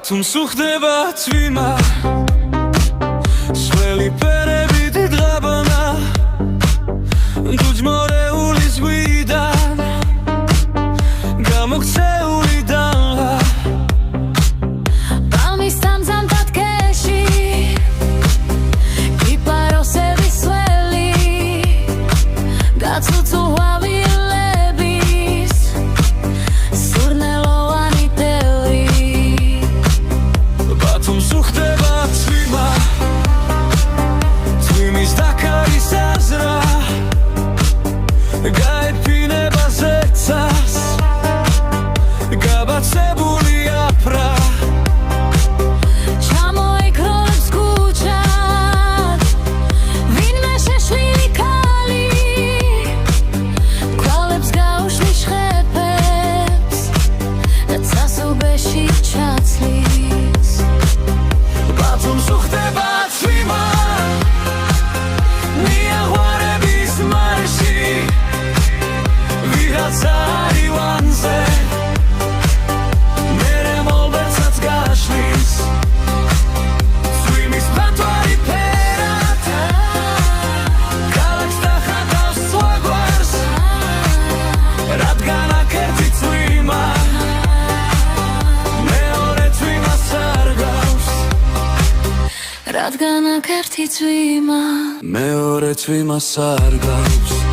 ბათუმს უხდება წვიმა სველი ფერები დიდღაბანა გუჯმორეული ზღვიდან გამოქცეული დანლა პალმის სამზამთრად ქეში კიპაროსების სველი გაცუცულ ყვავილების სურნელოვანი თელი ბათუმს უხდება წვიმა წვიმის დაკარის აზრა გაეფინება ზეცას გაბაცებული აფრა ჩამოიქროლებს ქუჩად ვინმე შეშლილი ქალი კვალებს გაუშლის ხეფებს და წასუბეში ჩაცლის ბათუმს უხდება წვიმა მიაღვარების მარში ვიღაც აივანზე მერე მოლბერცაც გაშლის წვიმის ბათვარი ფერად ქალაქს დახატავს სვაგვარს რადგან აქ ერთი წვიმა მეორე წვიმას არ გავს რადგან აქ ერთი წვიმა მეორე წვიმას არ გავს